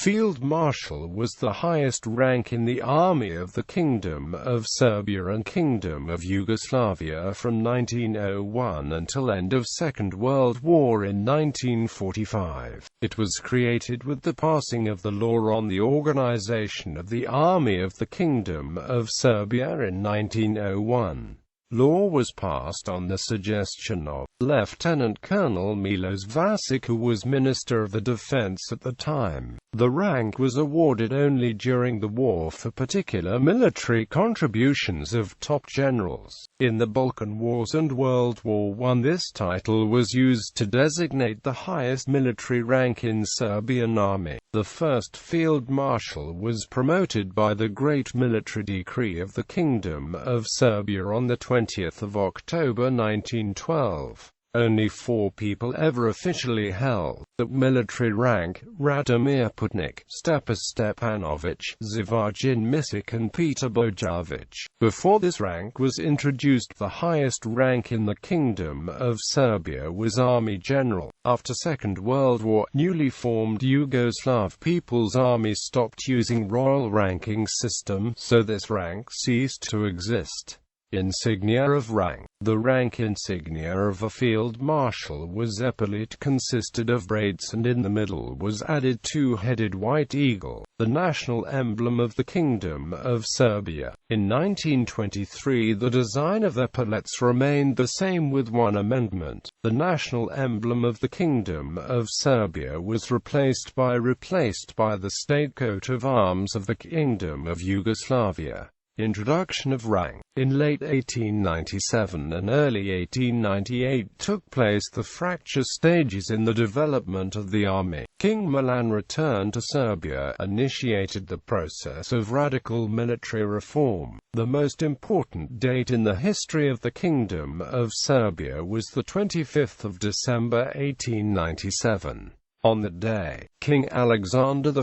Field Marshal was the highest rank in the army of the Kingdom of Serbia and Kingdom of Yugoslavia from 1901 until end of Second World War in 1945. It was created with the passing of the law on the organization of the Army of the Kingdom of Serbia in 1901. Law was passed on the suggestion of Lieutenant Colonel Miloš Vasić, who was Minister of the Defense at the time. The rank was awarded only during the war for particular military contributions of top generals. In the Balkan Wars and World War I, this title was used to designate the highest military rank in Serbian army. The first Field Marshal was promoted by the Great Military Decree of the Kingdom of Serbia on the 20th of October 1912. Only 4 people ever officially held that military rank: Radomir Putnik, Stepa Stepanović, Zivajin Misic and Peter Bojović. Before this rank was introduced, the highest rank in the Kingdom of Serbia was Army General. After Second World War, newly formed Yugoslav People's Army stopped using royal ranking system, so this rank ceased to exist. Insignia of Rank. The rank insignia of a field marshal was epaulette, consisted of braids, and in the middle was added 2-headed white eagle, the national emblem of the Kingdom of Serbia. In 1923 the design of epaulettes remained the same with one amendment. The national emblem of the Kingdom of Serbia was replaced by the state coat of arms of the Kingdom of Yugoslavia. Introduction of rank. In late 1897 and early 1898 took place the fracture stages in the development of the army. King Milan returned to Serbia, initiated the process of radical military reform. The most important date in the history of the Kingdom of Serbia was the 25th of December 1897. On that day, King Alexander I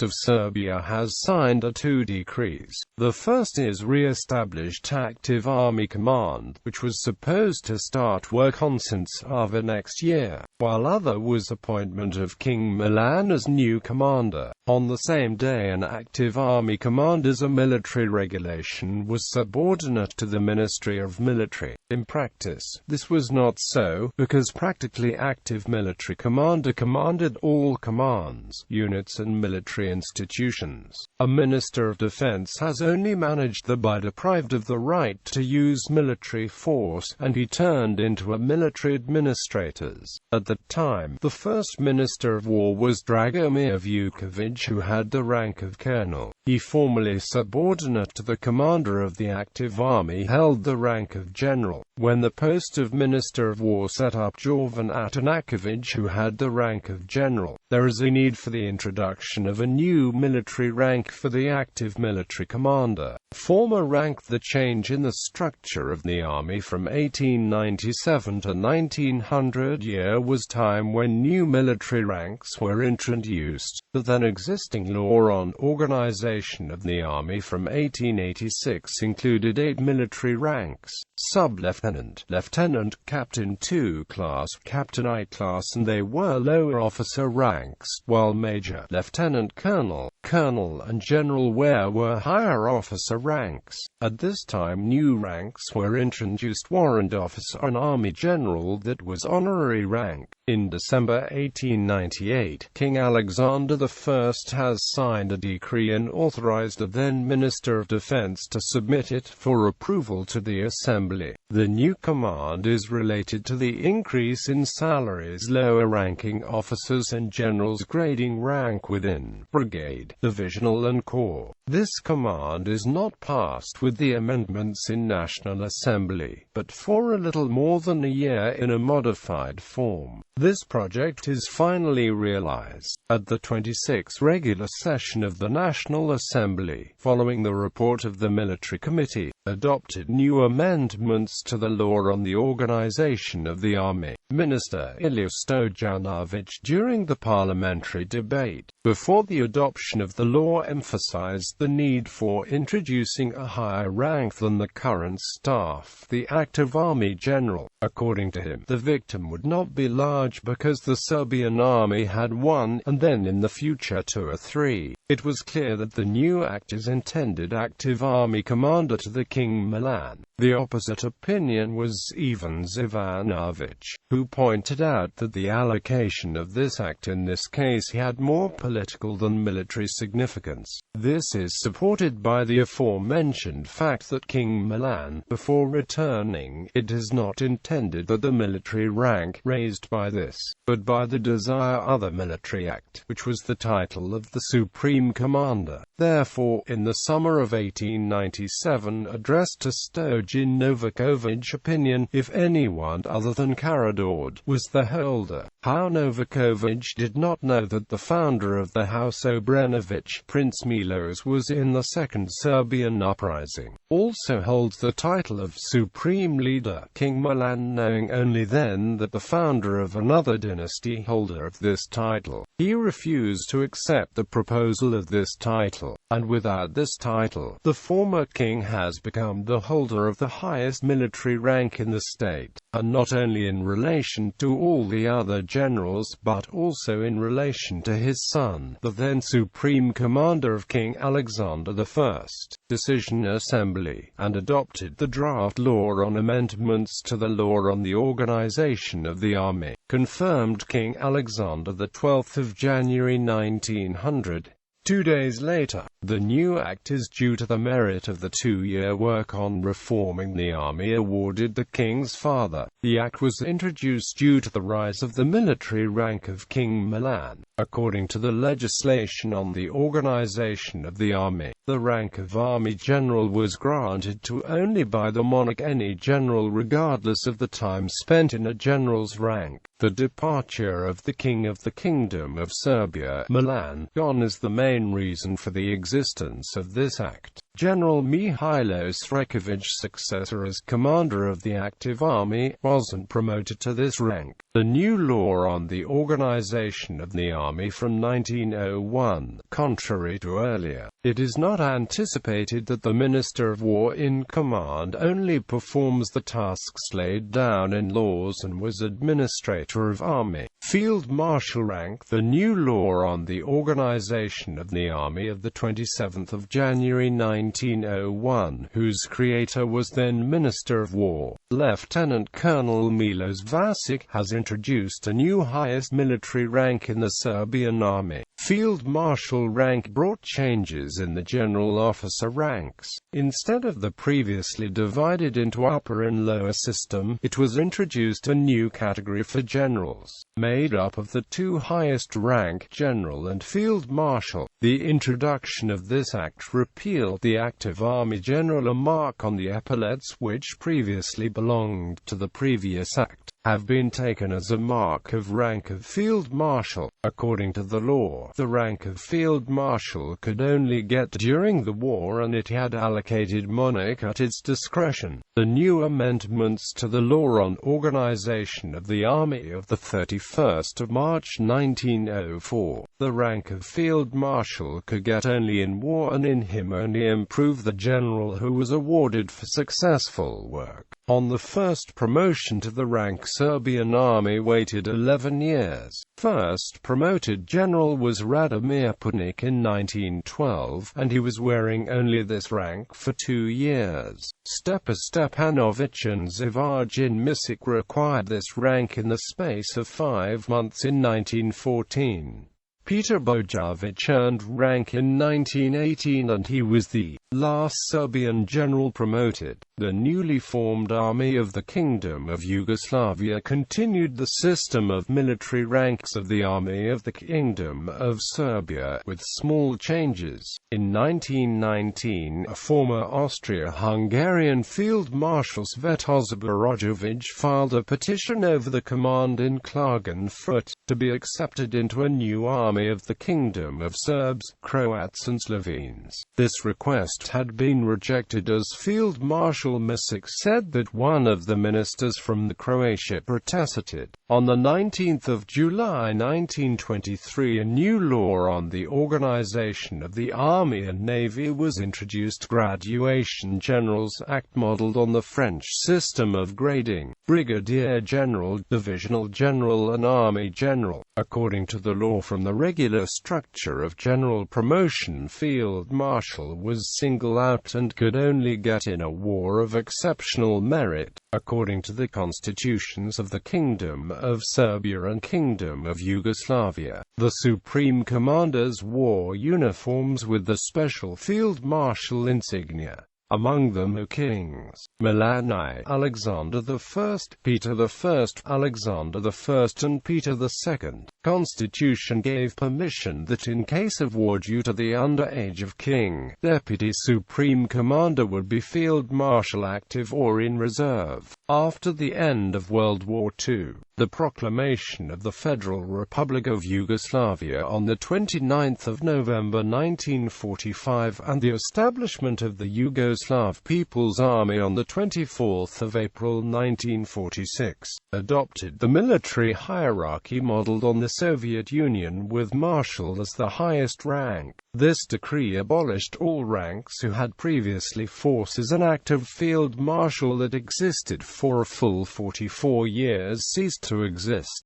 of Serbia has signed 2 decrees. The first is re-established active army command, which was supposed to start work on since Sava next year, while other was appointment of King Milan as new commander. On the same day, an active army command as a military regulation was subordinate to the Ministry of Military. In practice, this was not so, because practically active military commander commanded all commands, units and military institutions. A Minister of Defense has only managed by deprived of the right to use military force, and he turned into a military administrators. At the time, the first Minister of War was Dragomir Vuković, who had the rank of colonel. He, formerly subordinate to the commander of the active army, held the rank of general. When the post of Minister of War set up Jovan Atanaković, who had the rank of general, there is a need for the introduction of a new military rank for the active military commander. Former rank. The change in the structure of the army from 1897 to 1900 year was time when new military ranks were introduced. The then existing law on organization of the army from 1886 included 8 military ranks: sub-lieutenant, lieutenant, captain 2 class, captain I class, and they were lower officer ranks, while major, lieutenant colonel, colonel and general were higher officer ranks. At this time new ranks were introduced: warrant officer and army general, that was honorary rank. In December 1898, King Alexander I has signed a decree and authorized the then Minister of Defense to submit it for approval to the Assembly. The new command is related to the increase in salaries lower-ranking officers and generals grading rank within brigade, divisional and corps. This command is not passed with the amendments in National Assembly, but for a little more than a year in a modified form. This project is finally realized at the 26th regular session of the National Assembly, following the report of the Military Committee, adopted new amendments to the law on the organization of the army. Minister Ilija Stojanović, during the parliamentary debate before the adoption of the law, emphasized expressed the need for introducing a higher rank than the current staff, the active army general. According to him, the victim would not be large because the Serbian army had 1, and then in the future 2 or 3. It was clear that the new act is intended active army commander to the King Milan. The opposite opinion was Ivan Zivanovic, who pointed out that the allocation of this act in this case had more political than military significance. This is supported by the aforementioned fact that King Milan, before returning, it is not intended that the military rank raised by this, but by the Desire Other military act, which was the title of the Supreme Commander. Therefore, in the summer of 1897, addressed to Stojan Novakovic's opinion, if anyone other than Karađorđe was the holder. How Novakovic did not know that the founder of the House Obrenović, Prince Miloš, was in the Second Serbian Uprising, also holds the title of Supreme Leader. King Milan, knowing only then that the founder of another dynasty holder of this title, he refused to accept the proposal of this title, and without this title, the former king has become the holder of the highest military rank in the state, and not only in relation to all the other generals but also in relation to his son, the then Supreme Commander of King Alexander I. Decision Assembly, and adopted the draft law on amendments to the law on the organization of the army, confirmed King Alexander XII of January 1900. 2 days later, the new act is due to the merit of the 2-year work on reforming the army awarded the king's father. The act was introduced due to the rise of the military rank of King Milan. According to the legislation on the organization of the army, the rank of army general was granted to only by the monarch any general regardless of the time spent in a general's rank. The departure of the king of the Kingdom of Serbia, Milan, gone is the main reason for the existence of this act. General Miloš Vasić's successor as commander of the active army wasn't promoted to this rank. The new law on the organization of the army from 1901, contrary to earlier, it is not anticipated that the Minister of War in command only performs the tasks laid down in laws and was administrator of army. Field Marshal rank. The new law on the organization of the army of the 27th of January 1901, whose creator was then Minister of War, Lieutenant Colonel Miloš Vasić, has introduced a new highest military rank in the Serbian army. Field Marshal rank brought changes in the general officer ranks. Instead of the previously divided into upper and lower system, it was introduced a new category for generals, made up of the 2 highest rank, General and Field Marshal. The introduction of this act repealed the active army general, a mark on the epaulets which previously belonged to the previous act, have been taken as a mark of rank of Field Marshal. According to the law, the rank of Field Marshal could only get during the war, and it had allocated monarch at its discretion. The new amendments to the law on organization of the army of the 31st of March 1904, the rank of Field Marshal could get only in war, and in him only improve the general who was awarded for successful work. On the first promotion to the rank, Serbian army waited 11 years. First promoted general was Radomir Putnik in 1912, and he was wearing only this rank for 2 years. Stepa Stepanović and Zivajin Misic required this rank in the space of 5 months in 1914. Peter Bojović earned rank in 1918, and he was the last Serbian general promoted. The newly formed army of the Kingdom of Yugoslavia continued the system of military ranks of the army of the Kingdom of Serbia, with small changes. In 1919, a former Austria-Hungarian Field Marshal Svetozar Borojević filed a petition over the command in Klagenfurt to be accepted into a new army army of the Kingdom of Serbs, Croats and Slovenes. This request had been rejected as Field Marshal Vasić said that one of the ministers from Croatia protested. On 19 July 1923 a new law on the organization of the Army and Navy was introduced. Graduation Generals Act modeled on the French system of grading: Brigadier General, Divisional General and Army General. According to the law, from the regular structure of general promotion, Field Marshal was singled out and could only get in a war of exceptional merit. According to the constitutions of the Kingdom of Serbia and Kingdom of Yugoslavia, the Supreme Commanders wore uniforms with the special Field Marshal insignia. Among them the kings, Milan I, Alexander I, Peter I, Alexander I and Peter II. Constitution gave permission that in case of war due to the underage of king, Deputy Supreme Commander would be Field Marshal active or in reserve. After the end of World War II, the proclamation of the Federal Republic of Yugoslavia on 29 November 1945 and the establishment of the Yugoslav People's Army on 24 April 1946, adopted the military hierarchy modeled on the Soviet Union, with Marshal as the highest rank. This decree abolished all ranks who had previously fought as an active Field Marshal that existed for a full 44 years ceased to exist.